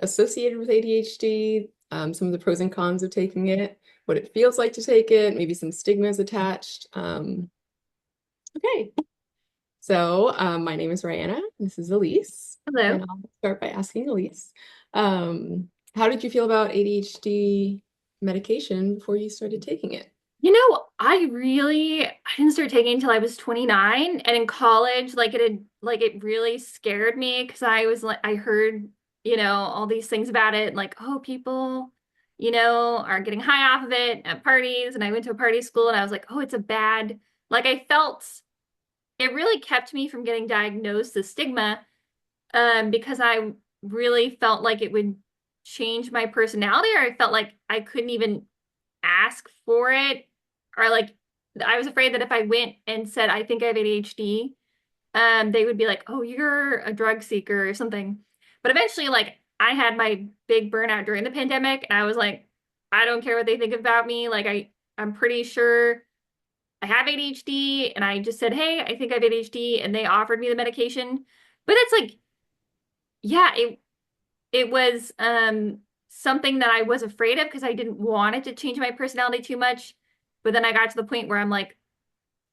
associated with ADHD, some of the pros and cons of taking it, what it feels like to take it, maybe some stigmas attached. Okay, so my name is Rihanna. This is Elise, Hello. and I'll start by asking Elise, how did you feel about ADHD medication before you started taking it? I didn't start taking it until I was 29, and in college, it really scared me because I heard, all these things about it, like, oh, people, are getting high off of it at parties, and I went to a party school and I was like, oh, it's a bad, like I felt it really kept me from getting diagnosed as stigma, because I really felt like it would change my personality, or I felt like I couldn't even ask for it, or like I was afraid that if I went and said I think I have ADHD, they would be like, "Oh, you're a drug seeker or something." But eventually, like I had my big burnout during the pandemic, and I was like, I don't care what they think about me. I'm pretty sure I have ADHD, and I just said, "Hey, I think I have ADHD," and they offered me the medication. But it's like, yeah, it was something that I was afraid of because I didn't want it to change my personality too much. But then I got to the point where I'm like,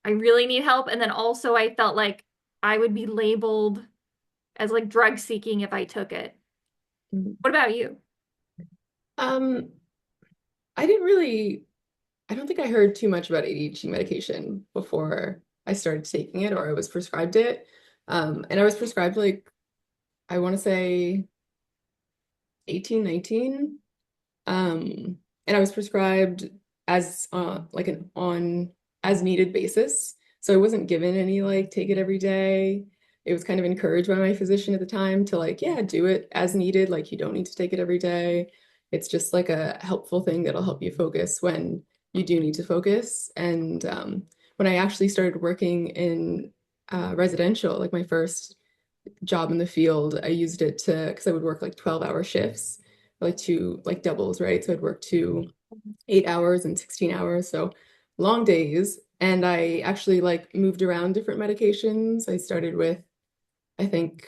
I really need help. And then also I felt like I would be labeled as like drug seeking if I took it. Mhm. What about you? Um, I didn't really, I don't think I heard too much about ADHD medication before I started taking it or I was prescribed it. And I was prescribed like, I want to say 18, 19. And I was prescribed as like an on as needed basis. So I wasn't given any like take it every day. It was kind of encouraged by my physician at the time to like, yeah, do it as needed. Like you don't need to take it every day. It's just like a helpful thing that'll help you focus when you do need to focus. And when I actually started working in residential, like my first job in the field, I used it to because I would work like 12-hour shifts, like two like doubles, right? So I'd work 8 hours and 16 hours, so long days. And I actually like moved around different medications. I started with, I think,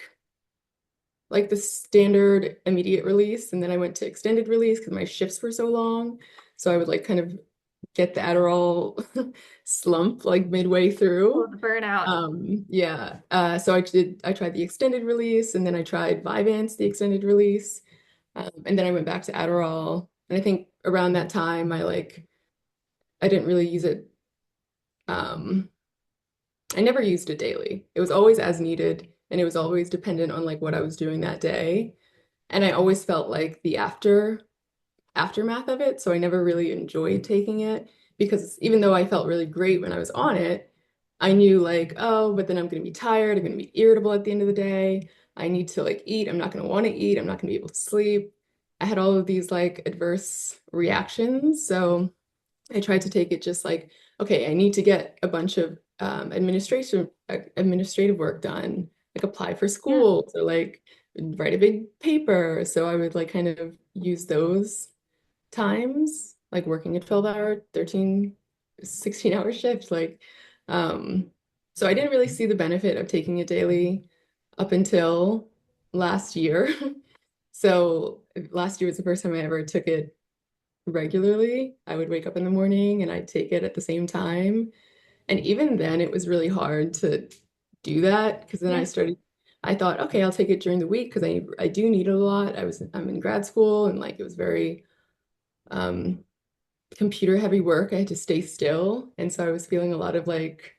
like the standard immediate release, and then I went to extended release because my shifts were so long. So I would like kind of get the Adderall slump like midway Oh, through. the burnout. Yeah. So I tried the extended release and then I tried Vyvanse, the extended release. And then I went back to Adderall. And I think around that time I didn't really use it. Um, I never used it daily. It was always as needed and it was always dependent on like what I was doing that day. And I always felt like the aftermath of it. So I never really enjoyed taking it because even though I felt really great when I was on it, I knew like, oh, but then I'm going to be tired. I'm going to be irritable at the end of the day. I need to like eat. I'm not going to want to eat. I'm not going to be able to sleep. I had all of these like adverse reactions. So I tried to take it just like, okay, I need to get a bunch of administrative work done, like apply for Yeah. schools or like write a big paper. So I would like kind of use those times, like working a 12-hour, 13, 16-hour shift. Um, so I didn't really see the benefit of taking it daily up until last year. So last year was the first time I ever took it regularly. I would wake up in the morning and I'd take it at the same time. And even then, it was really hard to do that because then Yeah. I thought, okay, I'll take it during the week because I do need it a lot. I'm in grad school and like it was very um, computer heavy work. I had to stay still. And so I was feeling a lot of like,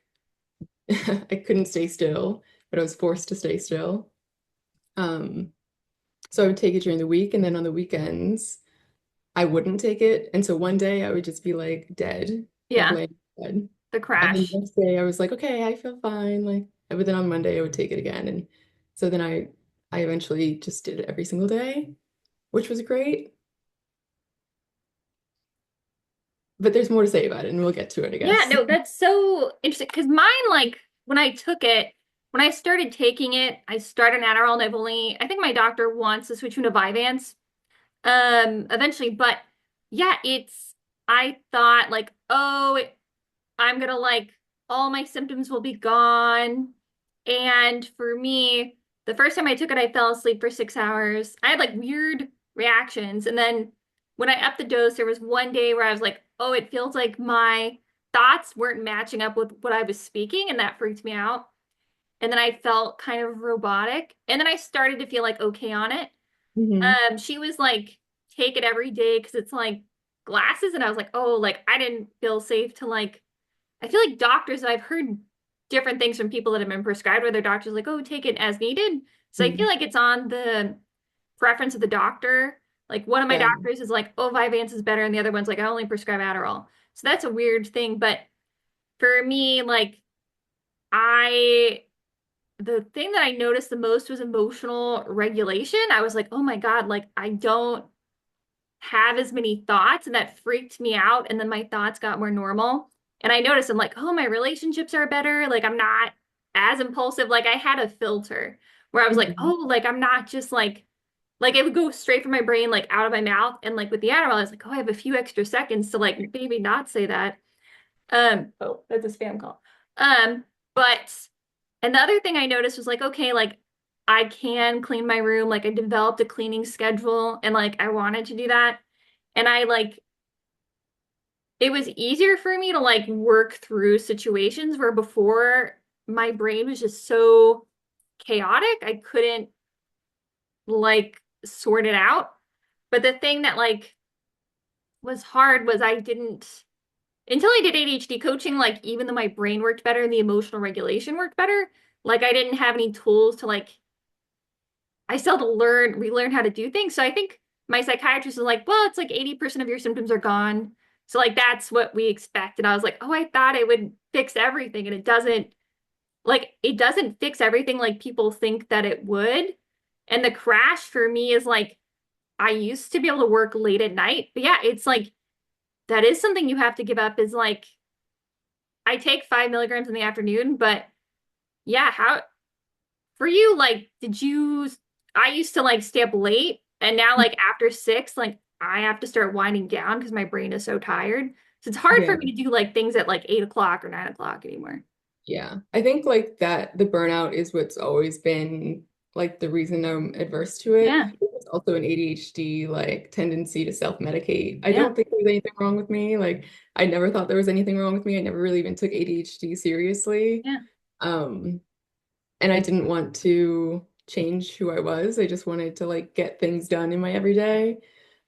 I couldn't stay still, but I was forced to stay still. Um, so I would take it during the week and then on the weekends, I wouldn't take it. And so one day I would just be like dead, like Yeah. laying in bed. The And then the crash. next day I was like, okay, I feel fine. Like, but then on Monday I would take it again. And so then I eventually just did it every single day, which was great. But there's more to say about it, and we'll get to it, I Yeah, guess. no, that's so interesting because mine, like, when I took it, when I started taking it, I started an Adderall and I think my doctor wants to switch me to Vyvanse, eventually. But yeah, I thought like, oh, I'm gonna like, all my symptoms will be gone. And for me, the first time I took it, I fell asleep for 6 hours. I had like weird reactions. And then when I upped the dose, there was one day where I was like, oh, it feels like my thoughts weren't matching up with what I was speaking, and that freaked me out. And then I felt kind of robotic. And then I started to feel like okay on it. Hmm. She was like, take it every day because it's like glasses. And I was like, oh, like I didn't feel safe to like, I feel like doctors, I've heard different things from people that have been prescribed where their doctors like, oh, take it as needed. So I feel like it's on the preference of the doctor. Like one of my Yeah. doctors is like, oh, Vyvanse is better. And the other one's like, I only prescribe Adderall. So that's a weird thing. But for me, like I the thing that I noticed the most was emotional regulation. I was like, oh my God, like I don't have as many thoughts, and that freaked me out. And then my thoughts got more normal. And I noticed I'm like, oh, my relationships are better. Like I'm not as impulsive. Like I had a filter where I was like, Hmm. oh, like I'm not just like it would go straight from my brain, like out of my mouth. And like with the Adderall, I was like, oh, I have a few extra seconds to like maybe not say that. Oh, that's a spam call. But and the other thing I noticed was like, okay, like I can clean my room. Like I developed a cleaning schedule and like I wanted to do that. And I like it was easier for me to like work through situations where before my brain was just so chaotic. I couldn't like sort it out. But the thing that like was hard was I didn't until I did ADHD coaching, like even though my brain worked better and the emotional regulation worked better, like I didn't have any tools to like I still had to relearn how to do things. So I think my psychiatrist was like, well, it's like 80% of your symptoms are gone. So like that's what we expect. And I was like, oh, I thought it would fix everything. And it doesn't fix everything like people think that it would. And the crash for me is like I used to be able to work late at night. But yeah, it's like that is something you have to give up is like I take 5 milligrams in the afternoon, but yeah, how for you, like, I used to like stay up late and now like after 6, like I have to start winding down because my brain is so tired. So it's hard for Yeah. me to do like things at like 8 o'clock or 9 o'clock anymore. Yeah. I think like that the burnout is what's always been like the reason I'm adverse to it. Yeah. It's also an ADHD like tendency to self-medicate. I Yeah. don't think there's anything wrong with me. Like I never thought there was anything wrong with me. I never really even took ADHD seriously. Yeah. Um, and I didn't want to change who I was. I just wanted to like get things done in my everyday.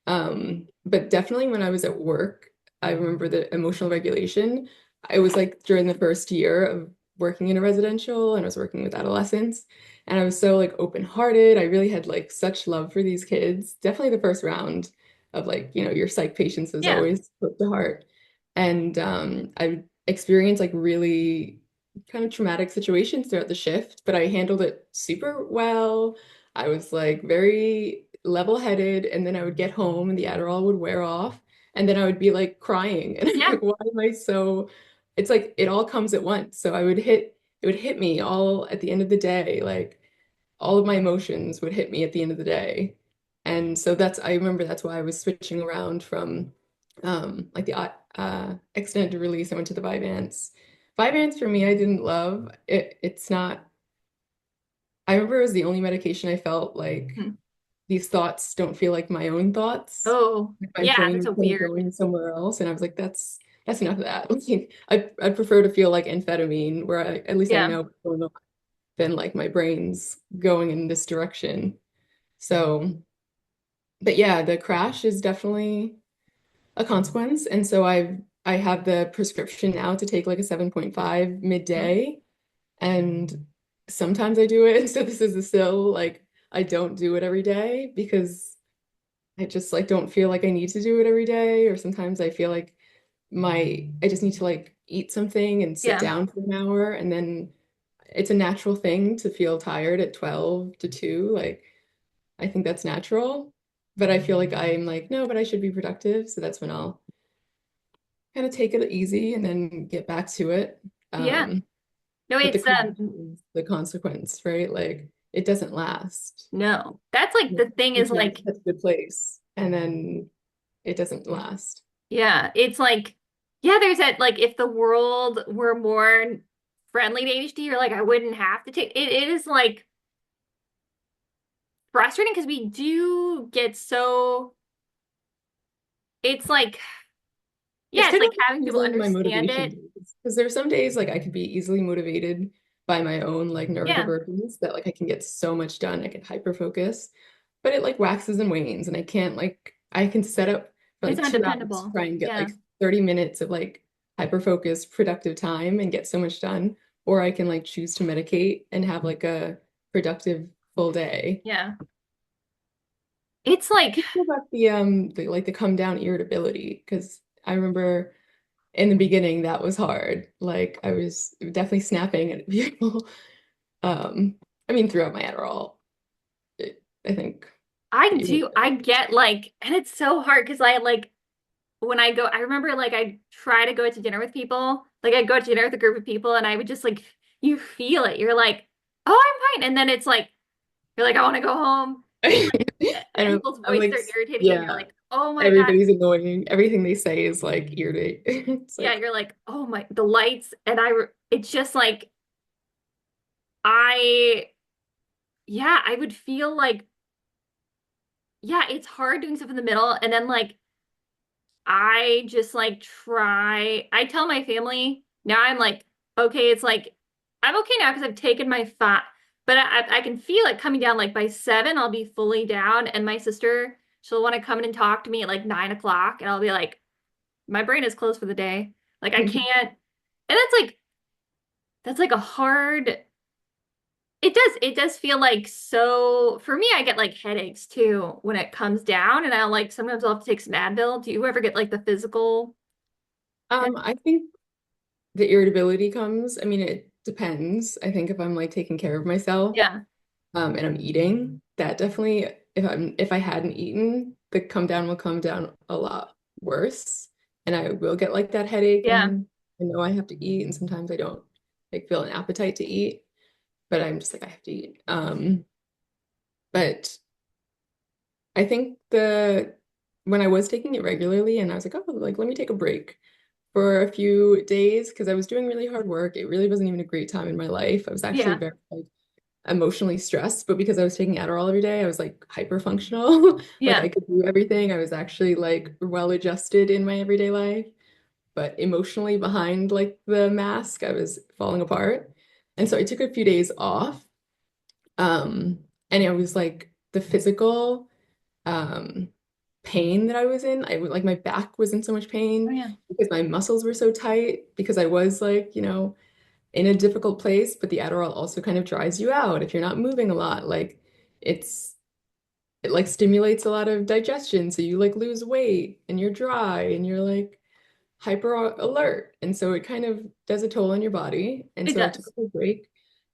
But definitely when I was at work, I remember the emotional regulation. I was like during the first year of working in a residential and I was working with adolescents. And I was so like open-hearted. I really had like such love for these kids. Definitely the first round of like, your psych patients is Yeah. always close to heart. And I experienced like really kind of traumatic situations throughout the shift, but I handled it super well. I was like very level-headed, and then I would get home and the Adderall would wear off, and then I would be like crying. And I'm Yeah. like, why am I so it's like it all comes at once. So it would hit me all at the end of the day. Like all of my emotions would hit me at the end of the day. And so I remember that's why I was switching around from like the extended release. I went to the Vyvanse. Vyvanse for me, I didn't love it. It's not, I remember it was the only medication I felt like Hmm. these thoughts don't feel like my own thoughts. Oh, Like, my yeah, brain that's was a kind of weird. going somewhere else. And I was like, that's enough of that. Like, I prefer to feel like amphetamine, where at least I Yeah. know what's going on than like my brain's going in this direction. So, but yeah, the crash is definitely a consequence. And so I have the prescription now to take like a 7.5 Mhm. midday. And sometimes I do it. So this is the still like I don't do it every day because I just like don't feel like I need to do it every day. Or sometimes I feel like I just need to like eat something and sit Yeah. down for an hour, and then it's a natural thing to feel tired at 12 to 2. Like I think that's natural. But I feel like I'm like, no, but I should be productive. So that's when I'll kind of take it easy and then get back to it. Yeah. Um, No, but the it's crash is the consequence, right? Like it doesn't last. no. That's like the thing You is can get to like such a good place and then it doesn't last. yeah, it's like, yeah, there's that, like, if the world were more friendly to ADHD, you're like, I wouldn't have to take it. It is like, frustrating because we do get so, it's like, It's yeah, it's kind of like having people on my understand motivation it. days because there's some days like I could be easily motivated by my own like Yeah, neurodivergence that like I can get so much done. I can hyper focus, but it like waxes and wanes, and I can't like I can set up for it's like not 2 hours to dependable. try and get Yeah. like 30 minutes of like hyper focused productive time and get so much done, or I can like choose to medicate and have like a productive full day. Yeah. It's like, What about the like the come down irritability? Because I remember in the beginning that was hard. Like I was definitely snapping at people. Um, I mean throughout my Adderall, I think I that you do, I get like, and it's so hard because I like, when I go, I remember like I try to go to dinner with people. Like I go to dinner with a group of people and I would just like, you feel it. You're like, oh, I'm fine. And then it's like, you're like, I want to go home. And like I don't people's I'm voice like start irritating and you're yeah, like, oh my God. everybody's annoying. Everything they say is like irritating. It's Yeah, like you're like, oh my, the lights. And it's just like, I, yeah, I would feel like, yeah, it's hard doing stuff in the middle. And then like, I just like I tell my family now I'm like, okay, it's like, I'm okay now because I've taken my fat, but I can feel it coming down. Like by 7, I'll be fully down. And my sister, she'll want to come in and talk to me at like 9 o'clock. And I'll be like, my brain is closed for the day. Like I can't. And that's like a hard, it does feel like so for me, I get like headaches too when it comes down. And I'll like sometimes I'll have to take some Advil. Do you ever get like the physical head? I think the irritability comes, I mean it depends. I think if I'm like taking care of myself, Yeah. and I'm eating, that definitely if I hadn't eaten, the come down will come down a lot worse. And I will get like that headache Yeah. and I know I have to eat and sometimes I don't like feel an appetite to eat, but I'm just like I have to eat. But I think the when I was taking it regularly and I was like, oh, like let me take a break for a few days because I was doing really hard work. It really wasn't even a great time in my life. I was actually Yeah. very like emotionally stressed, but because I was taking Adderall every day, I was like hyper functional. Like Yeah. I could do everything. I was actually like well adjusted in my everyday life, but emotionally behind like the mask, I was falling apart. And so I took a few days off. And it was like the physical um pain that I was in. I like my back was in so much Oh pain yeah. because my muscles were so tight because I was like, in a difficult place, but the Adderall also kind of dries you out if you're not moving a lot. Like it's it like stimulates a lot of digestion, so you like lose weight and you're dry and you're like hyper alert. And so it kind of does a toll on your body. And It so I took does. a break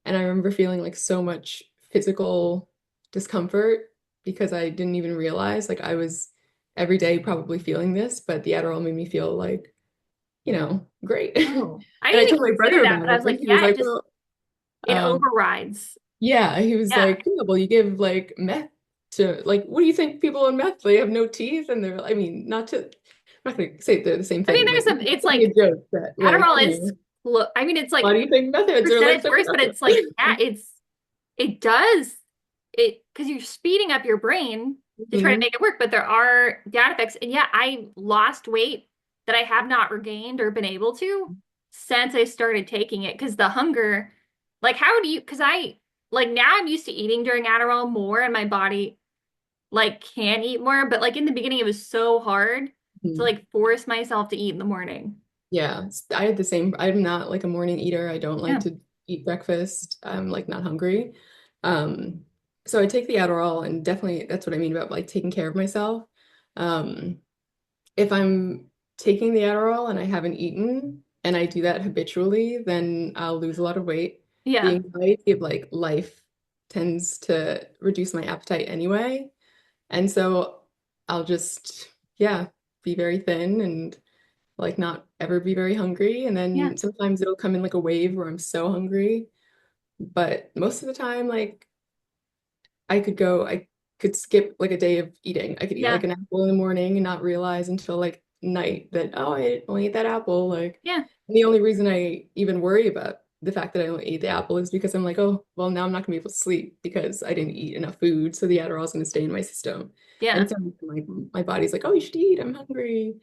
and I remember feeling like so much physical discomfort because I didn't even realize like I was every day probably feeling this, but the Adderall made me feel like, great. Oh, I And I didn't told even my brother consider that, about but I it was and like, he was yeah, like, well, it um, overrides. yeah, he was Yeah. like, yeah, well, you give like meth to like, what do you think people on meth, they have no teeth and they're, I mean, I'm not gonna say they're the same I mean, thing, there's but some, it's making like a joke that like, Adderall is, I mean, it's why like do you think meth heads are like percentage so worse, but productive? it's like, yeah, it does because you're speeding up your brain to try to Mhm. make it work, but there are down effects. And yeah, I lost weight that I have not regained or been able to since I started taking it because the hunger, like, how do you, because like, now I'm used to eating during Adderall more and my body, like, can eat more. But, like, in the beginning, it was so hard to, Mhm. like, force myself to eat in the morning. Yeah, I had the same. I'm not like a morning eater. I don't like Yeah. to eat breakfast. I'm like not hungry. Um, so I take the Adderall and definitely that's what I mean about like taking care of myself. Um, if I'm taking the Adderall and I haven't eaten and I do that habitually, then I'll lose a lot of weight. The Yeah. anxiety of like life tends to reduce my appetite anyway. And so I'll just, yeah, be very thin and like not ever be very hungry. And Yeah. then sometimes it'll come in like a wave where I'm so hungry. But most of the time, like I could skip like a day of eating. I could eat Yeah. like an apple in the morning and not realize until like night that, oh, I only ate that apple. Like, Yeah. and the only reason I even worry about the fact that I only ate the apple is because I'm like, oh, well, now I'm not gonna be able to sleep because I didn't eat enough food. So the Adderall is gonna stay in my system. Yeah. And so like my body's like, oh, you should eat. I'm hungry.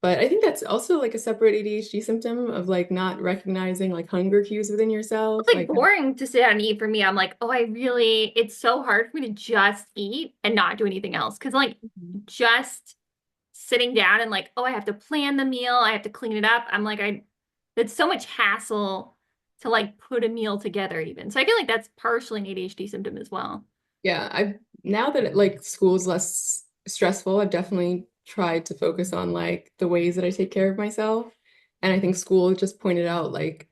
But I think that's also like a separate ADHD symptom of like not recognizing like hunger cues within yourself. It's like Like, boring to sit down and eat for me. I'm like, oh, it's so hard for me to just eat and not do anything else. Cause like mhm. just sitting down and like, oh, I have to plan the meal, I have to clean it up. It's so much hassle to like put a meal together even. So I feel like that's partially an ADHD symptom as well. Yeah, I've now that like school's less stressful, I've definitely tried to focus on like the ways that I take care of myself. And I think school just pointed out like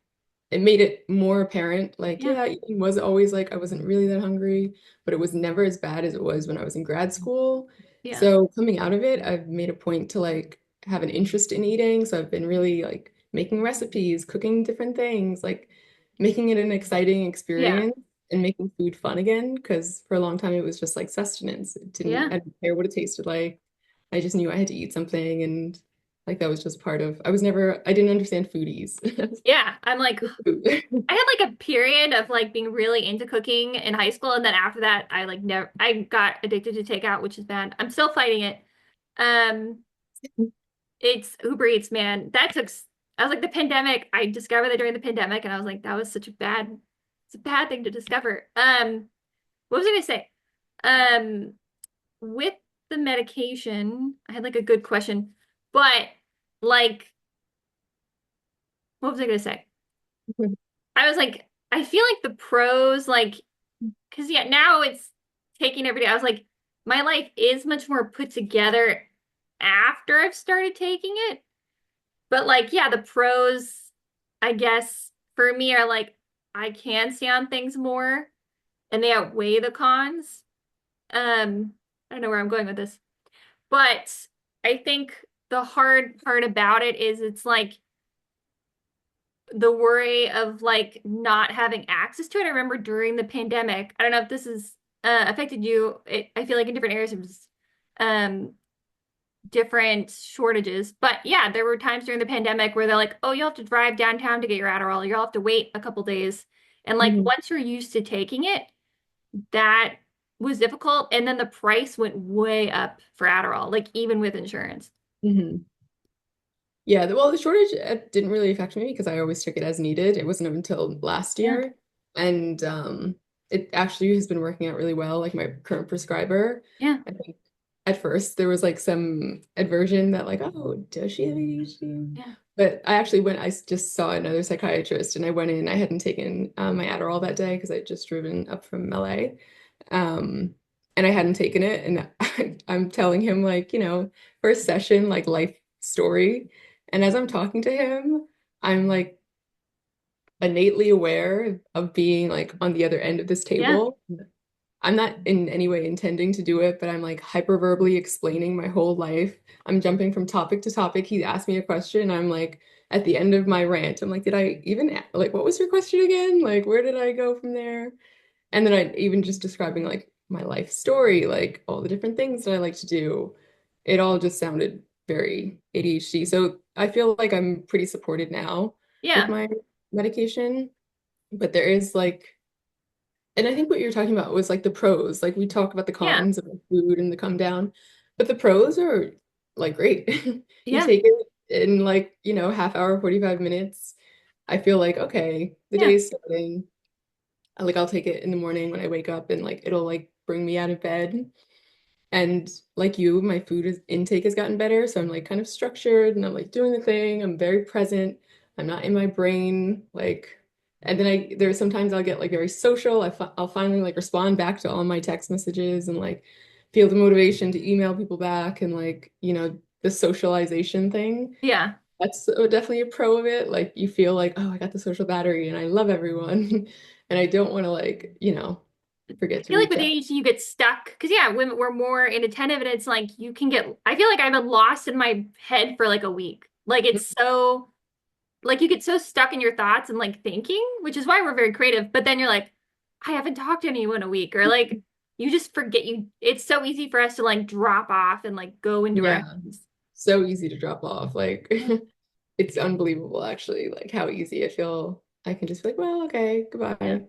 it made it more apparent like Yeah. yeah, eating was always like I wasn't really that hungry, but it was never as bad as it was when I was in grad school. Yeah. So coming out of it, I've made a point to like have an interest in eating. So I've been really like making recipes, cooking different things, like making it an exciting Yeah. experience and making food fun again. Because for a long time it was just like sustenance. Yeah. I didn't care what it tasted like. I just knew I had to eat something and like that was just part of I didn't understand foodies. Yeah. I'm like, Food. I had like a period of like being really into cooking in high school, and then after that, I got addicted to takeout, which is bad. I'm still fighting it. Um, it's Uber Eats, man. I was like the pandemic. I discovered that during the pandemic, and I was like, that was it's a bad thing to discover. What was I gonna say? Um, with the medication, I had like a good question, but like, what was I gonna say? I was like, I feel like the pros, like, because yeah, now it's taking every day. I was like, my life is much more put together after I've started taking it. But like, yeah, the pros, I guess, for me are like, I can see on things more and they outweigh the cons. I don't know where I'm going with this, but I think the hard part about it is it's like the worry of like not having access to it. I remember during the pandemic, I don't know if this has affected you. I feel like in different areas it was um, different shortages. But yeah, there were times during the pandemic where they're like, oh, you'll have to drive downtown to get your Adderall. You'll have to wait a couple days. And like Mhm, once you're used to taking it, that was difficult. And then the price went way up for Adderall, like even with insurance. mhm. Yeah, well, the shortage didn't really affect me because I always took it as needed. It wasn't until last Yeah. year, and it actually has been working out really well. Like my current prescriber, Yeah. I think at first there was like some aversion that like, oh, does she have ADHD? Yeah. But I just saw another psychiatrist, and I went in. I hadn't taken my Adderall that day because I'd just driven up from LA, um, and I hadn't taken it, and I'm telling him like, first session, like life story. And as I'm talking to him, I'm like innately aware of being like on the other end of this Yeah. table. I'm not in any way intending to do it, but I'm like hyperverbally explaining my whole life. I'm jumping from topic to topic. He asked me a question. I'm like, at the end of my rant, I'm like, did I even, like, what was your question again? Like, where did I go from there? And then I even just describing like my life story, like all the different things that I like to do. It all just sounded very ADHD. So I feel like I'm pretty supported now with Yeah. my medication, but there is like, and I think what you're talking about was like the pros. Like we talk about the Yeah. cons of like, food and the come down, but the pros are like great. You Yeah. take it in like, half hour, 45 minutes. I feel like, okay, the Yeah. day's starting. Like I'll take it in the morning when I wake up and like it'll like bring me out of bed. And like you, my intake has gotten better. So I'm like kind of structured and I'm like doing the thing. I'm very present. I'm not in my brain. Like, and then there's sometimes I'll get like very social. I'll finally like respond back to all my text messages and like feel the motivation to email people back and like, the socialization thing. Yeah. That's definitely a pro of it. Like you feel like, oh, I got the social battery and I love everyone. And I don't want to like, I forget to feel like reach with out. ADHD you get stuck because yeah, when we're more inattentive and it's like you can get I feel like I've been lost in my head for like a week. Like it's so like you get so stuck in your thoughts and like thinking, which is why we're very creative. But then you're like, I haven't talked to anyone in a week, or like you just forget you. It's so easy for us to like drop off and like go in Yeah, directions. so easy to drop off. Like Yeah. it's unbelievable actually, like how easy I feel. I can just be like, well, okay, Yeah. goodbye.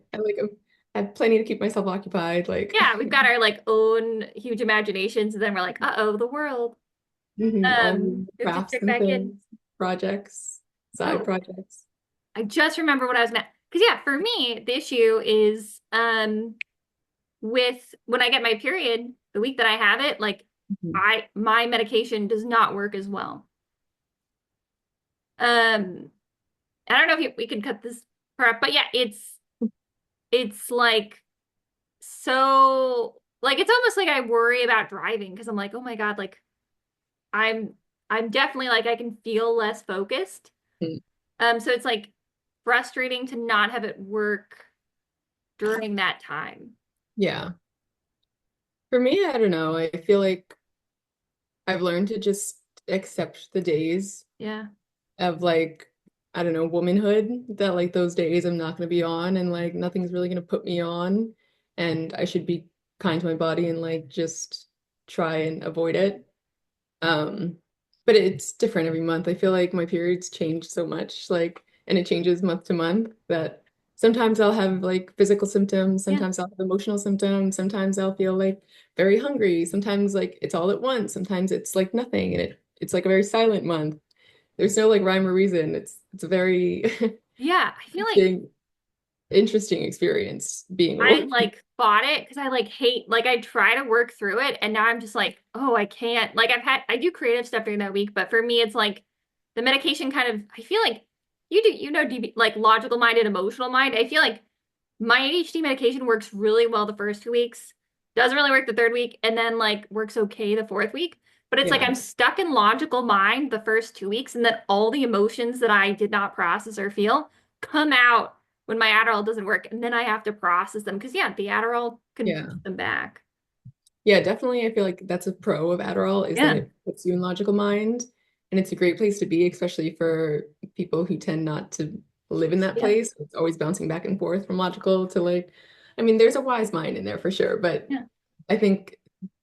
I have plenty to keep myself occupied. Like, Yeah, we've got our like own huge imaginations, and then we're like, uh-oh, the world. all the We have to crafts check and back in. things, projects, side Oh, projects. I just remember what I was meant. Because yeah, for me, the issue is with when I get my period, the week that I have it, like Mhm. my medication does not work as well. Um, I don't know if we can cut this part, but yeah, it's like so like it's almost like I worry about driving because I'm like, oh my God, like I'm I'm definitely like I can feel less focused. So it's like frustrating to not have it work during that time. Yeah. For me, I don't know. I feel like I've learned to just accept the days Yeah. of like, I don't know, womanhood, that like those days I'm not going to be on and like nothing's really going to put me on. And I should be kind to my body and like just try and avoid it. Um, but it's different every month. I feel like my periods change so much, like, and it changes month to month that sometimes I'll have like physical symptoms, Yeah. sometimes I'll have emotional symptoms, sometimes I'll feel like very hungry, sometimes like it's all at once, sometimes it's like nothing, and it's like a very silent month. There's no like rhyme or reason. It's a very Yeah. I feel like interesting, interesting experience being a I woman. like fought it because I like hate like I try to work through it and now I'm just like, oh, I can't. Like I do creative stuff during that week, but for me it's like the medication kind of I feel like you know DB, like logical mind and emotional mind. I feel like my ADHD medication works really well the first 2 weeks, doesn't really work the third week, and then like works okay the fourth week. But it's like Yeah. I'm stuck in logical mind the first 2 weeks, and then all the emotions that I did not process or feel come out when my Adderall doesn't work, and then I have to process them because yeah, the Adderall can push Yeah. them back. Yeah, definitely. I feel like that's a pro of Adderall is that Yeah, it puts you in logical mind. And it's a great place to be, especially for people who tend not to live in that yeah, place. It's always bouncing back and forth from logical to like, I mean, there's a wise mind in there for sure. But yeah, I think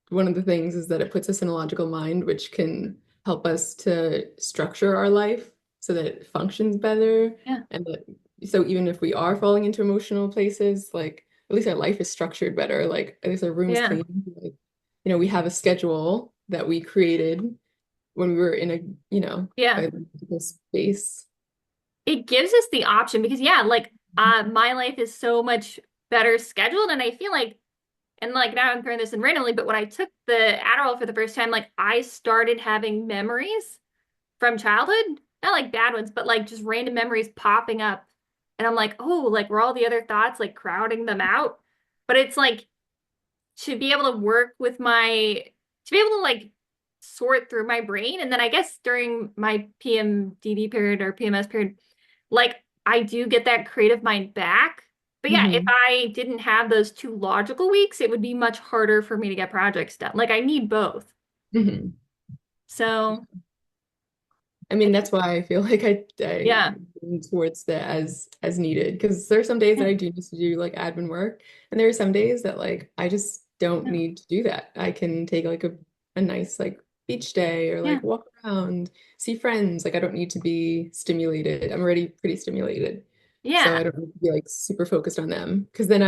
one of the things is that it puts us in a logical mind, which can help us to structure our life so that it functions better. yeah, And that, so even if we are falling into emotional places, like at least our life is structured better. Like at least our room is yeah, clean. Like, we have a schedule that we created when we were in a, yeah. biological space. It gives us the option because yeah, like my life is so much better scheduled, and I feel like and like now I'm throwing this in randomly, but when I took the Adderall for the first time, like I started having memories from childhood, not like bad ones, but like just random memories popping up. And I'm like, oh, like were all the other thoughts like crowding them out? But it's like to be able to work with to be able to like sort through my brain. And then I guess during my PMDD period or PMS period, like I do get that creative mind back. But yeah, if Hmm. I didn't have those 2 logical weeks, it would be much harder for me to get projects done. Like I need both. Hmm. So I I mean, think, that's why I feel like I yeah, lean towards the as needed because there are some days yeah, that I do need to do like admin work, and there are some days that like I just don't yeah, need to do that. I can take like a nice like beach day or yeah, like walk around, see friends. Like I don't need to be stimulated. I'm already pretty stimulated, so yeah, I don't need to be like super focused on them because then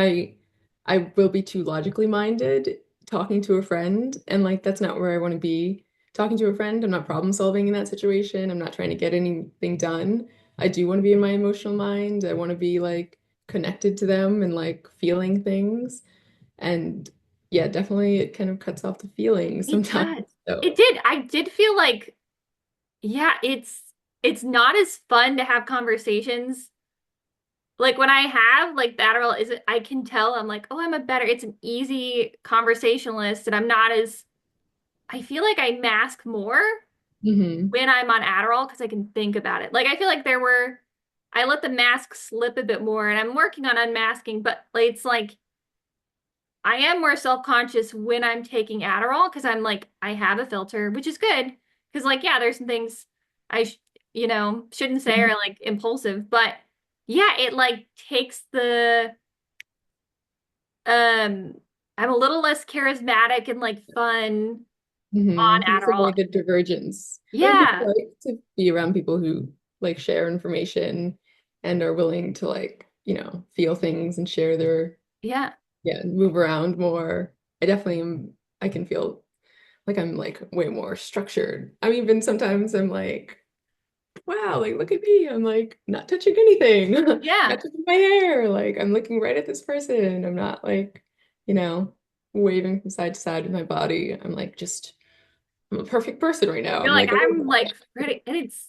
I will be too logically minded talking to a friend, and like that's not where I want to be talking to a friend. I'm not problem solving in that situation. I'm not trying to get anything done. I do want to be in my emotional mind. I want to be like connected to them and like feeling things. And yeah, definitely it kind of cuts off the feelings it sometimes. does. It So, did. I did feel like, yeah, it's not as fun to have conversations. Like when I have like the Adderall, is it I can tell I'm like, oh, I'm a better, it's an easy conversationalist, and I'm not as I feel like I mask more hmm. when I'm on Adderall because I can think about it. Like I feel like I let the mask slip a bit more, and I'm working on unmasking, but like, it's like I am more self-conscious when I'm taking Adderall because I'm like, I have a filter, which is good. Because like, yeah, there's some things I, shouldn't say are like impulsive, but yeah, it like takes um, I'm a little less charismatic and like fun Hmm. on There's some Adderall. like a divergence. I think it's Yeah, like to be around people who like share information and are willing to like, feel things and share their, Yeah. yeah, move around more. I definitely am, I can feel like I'm like way more structured. I mean, even sometimes I'm like, wow, like look at me. I'm like not touching anything, Yeah. not touching my hair. Like I'm looking right at this person. I'm not like, you know, waving from side to side with my body. I'm like just I'm a perfect person right now. You're I'm like, like, I'm oh like ready. And it's,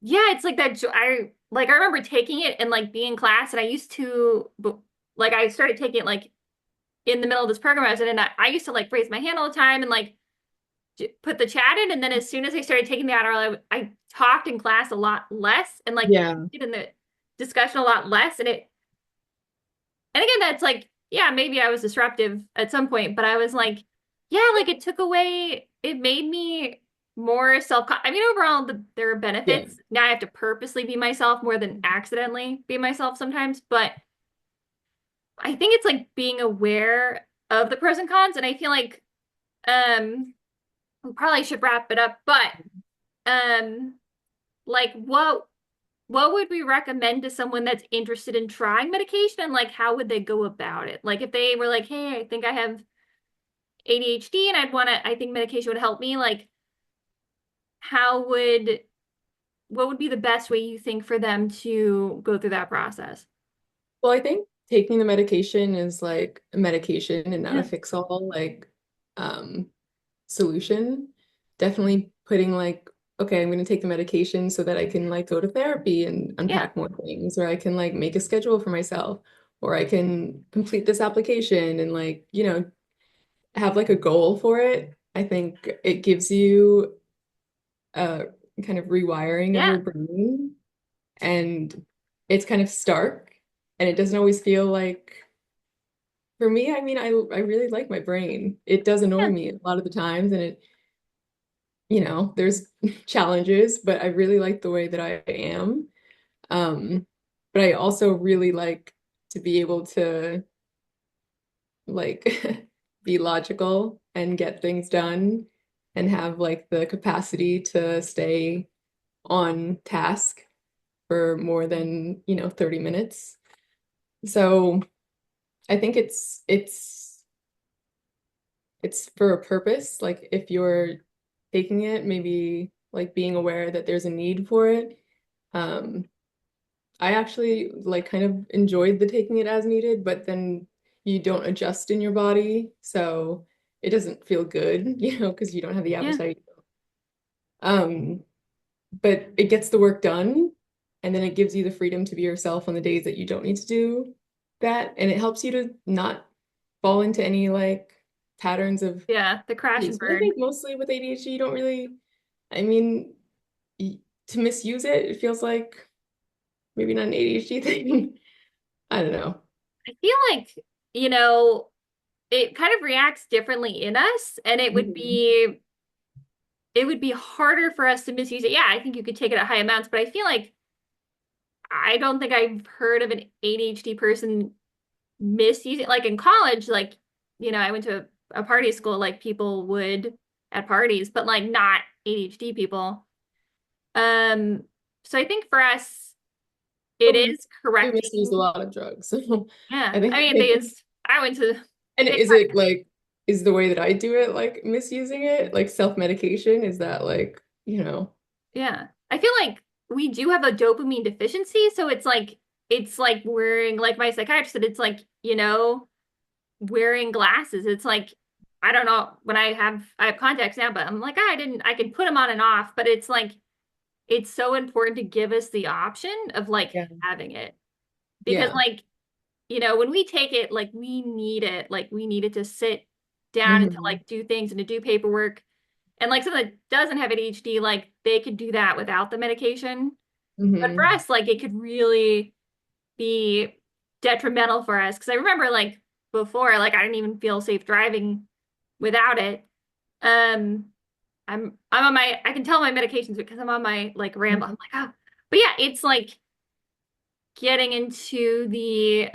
yeah, it's like that. I remember taking it and like being in class, and I used to, like, I started taking it like in the middle of this program I was in, and I used to like raise my hand all the time and like put the chat in. And then as soon as I started taking the Adderall, I talked in class a lot less and like yeah, in the discussion a lot less. And again, that's like, yeah, maybe I was disruptive at some point, but I was like, yeah, like it took away, it made me more self, I mean, overall, there are yeah. benefits. Now I have to purposely be myself more than accidentally be myself sometimes, but I think it's like being aware of the pros and cons. And I feel like, we probably should wrap it up, but, um, like what would we recommend to someone that's interested in trying medication and like how would they go about it? Like if they were like, "Hey, I think I have ADHD and I think medication would help me." Like how would what would be the best way you think for them to go through that process? Well, I think taking the medication is like a medication and not a Yeah. fix-all like um solution. Definitely putting like, okay, I'm going to take the medication so that I can like go to therapy and Yeah. unpack more things, or I can like make a schedule for myself, or I can complete this application and like, have like a goal for it. I think it gives you a kind of rewiring of your Yeah. brain, and it's kind of stark and it doesn't always feel like, for me, I mean, I really like my brain. It does annoy Yeah. me a lot of the times, and there's challenges, but I really like the way that I am. Um, but I also really like to be able to like be logical and get things done and have like the capacity to stay on task for more than, 30 minutes. So I think it's for a purpose. Like if you're taking it, maybe like being aware that there's a need for it. Um, I actually like kind of enjoyed the taking it as needed, but then you don't adjust in your body, so it doesn't feel good, because you don't have the Yeah. appetite. Um, but it gets the work done, and then it gives you the freedom to be yourself on the days that you don't need to do that, and it helps you to not fall into any like patterns of Yeah. The crash and use. But I burn. think mostly with ADHD, you don't really, I mean, to misuse it, it feels like maybe not an ADHD thing. I don't know. I feel like, you know, it kind of reacts differently in us and Mhm. it would be harder for us to misuse it. Yeah, I think you could take it at high amounts, but I feel like I don't think I've heard of an ADHD person misusing like in college, like, I went to a party school, like people would at parties, but like not ADHD people. Um, so I think for us, it But we is we misuse a correcting. lot of drugs. So Yeah. I I think mean, like, I went to and they is it like, is the way that I do it like misusing it, like self-medication? Is that like, Yeah. I feel like we do have a dopamine deficiency, so it's like wearing like my psychiatrist said, it's like, wearing glasses. It's like I don't know when I have contacts now, but I'm like, I can put them on and off, but it's like it's so important to give us the option of like yeah. having it. Because Yeah. like, when we take it, like we need it to sit down and to Hmm. like do things and to do paperwork. And like someone that doesn't have ADHD, like they could do that without the medication. But for Hmm. us, like it could really be detrimental for us. Because I remember like before, like I didn't even feel safe driving without it. Um, I'm on my I can tell my medications because I'm on my like ramble. I'm like, oh, but yeah, it's like getting into the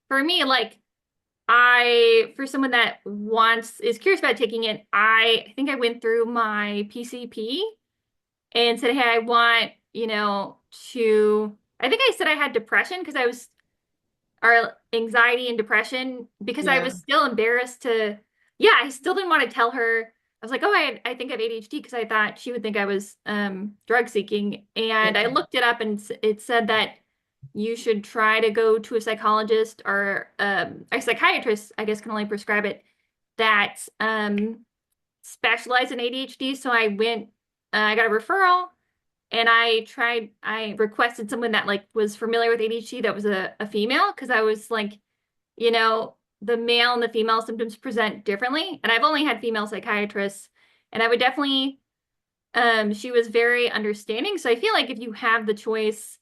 for me, like for someone that is curious about taking it, I think I went through my PCP and said, hey, I want, to, I think I said I had depression because I was, or anxiety and depression because I Yeah. was still embarrassed to, yeah, I still didn't want to tell her. I was like, oh, I think I have ADHD because I thought she would think I was drug seeking. And I Okay. looked it up and it said that you should try to go to a psychologist or a psychiatrist, I guess, can only prescribe it that specialize in ADHD. So I got a referral and I requested someone that like was familiar with ADHD that was a female because I was like, you know, the male and the female symptoms present differently. And I've only had female psychiatrists, and I would definitely, she was very understanding. So I feel like if you have the choice,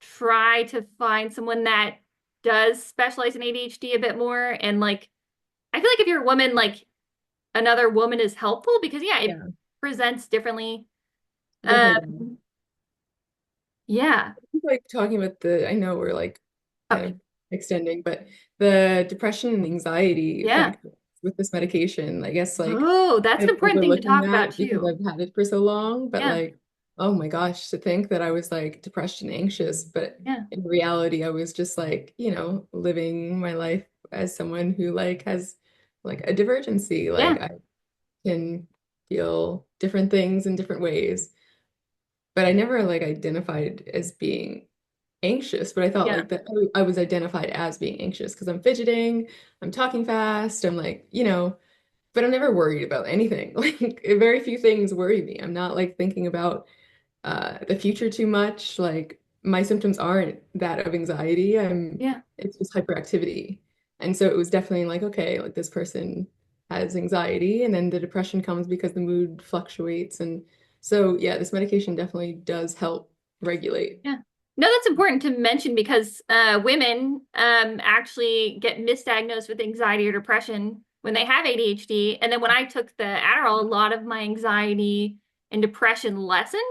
try to find someone that does specialize in ADHD a bit more. And like, I feel like if you're a woman, like another woman is helpful because yeah, it Yeah. presents differently. It definitely does. Um, yeah. Like talking about I know we're like Oh, kind of extending, but the depression and anxiety yeah. factor with this medication, I guess like Oh, that's an I'm important thing to overlooking talk about that because too. I've had it for so long, but Yeah. like, oh my gosh, to think that I was like depressed and anxious, but Yeah. in reality, I was just like, living my life as someone who like has like a divergency. Yeah. Like I can feel different things in different ways, but I never like identified as being anxious, but I thought Yeah. like that I was identified as being anxious because I'm fidgeting, I'm talking fast, I'm like, but I'm never worried about anything. Like very few things worry me. I'm not like thinking about the future too much. Like my symptoms aren't that of anxiety. Yeah. It's just hyperactivity. And so it was definitely like, okay, like this person has anxiety, and then the depression comes because the mood fluctuates. And so yeah, this medication definitely does help regulate. Yeah. No, that's important to mention because women actually get misdiagnosed with anxiety or depression when they have ADHD. And then when I took the Adderall, a lot of my anxiety and depression lessened.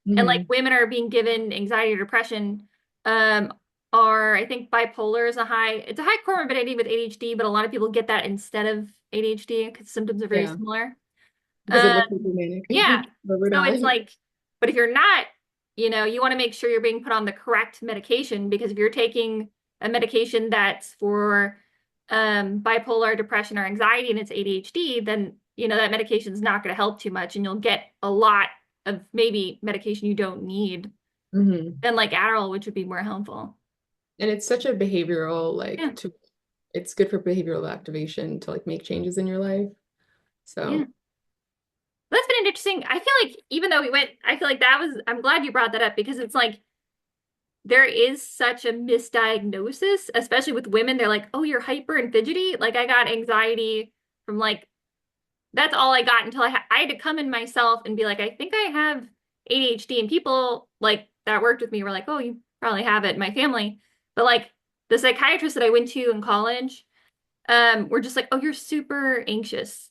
And like Hmm. women are being given anxiety or depression, um, are I think bipolar is it's a high comorbidity with ADHD, but a lot of people get that instead of ADHD because symptoms are very Yeah, similar. because it Um, looks like you're manic, yeah. but we're So it's not. like, but if you're not, you want to make sure you're being put on the correct medication because if you're taking a medication that's for bipolar depression or anxiety and it's ADHD, then that medication is not going to help too much and you'll get a lot of maybe medication you don't need Hmm. than like Adderall, which would be more helpful. And it's such a behavioral Yeah. it's good for behavioral activation to like make changes in your life. Yeah. So, That's been interesting. I feel like even though I feel like I'm glad you brought that up because it's like there is such a misdiagnosis, especially with women. They're like, oh, you're hyper and fidgety. Like I got anxiety from like, that's all I got until I had to come in myself and be like, I think I have ADHD. And people like that worked with me were like, oh, you probably have it in my family. But like the psychiatrist that I went to in college, were just like, oh, you're super anxious.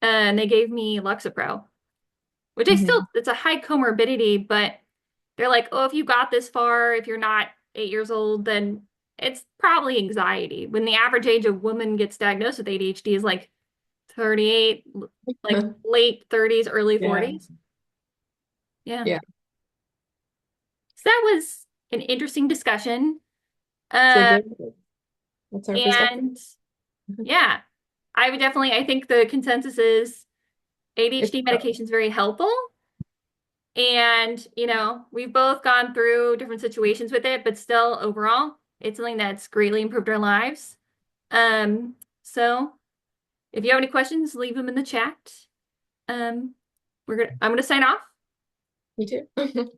And they gave me Lexapro, which mhm. it's a high comorbidity, but they're like, oh, if you got this far, if you're not 8 years old, then it's probably anxiety. When the average age of woman gets diagnosed with ADHD is like 38, like late 30s, early Yeah, 40s. Yeah. yeah. So that was an interesting discussion. So Uh, good. That's our perspective. and yeah, I think the consensus is It's ADHD medication is very helpful. And, we've both gone through different situations with it, but still overall, it's something that's greatly improved our lives. So if you have any questions, leave them in the chat. Um, I'm gonna sign off. me too.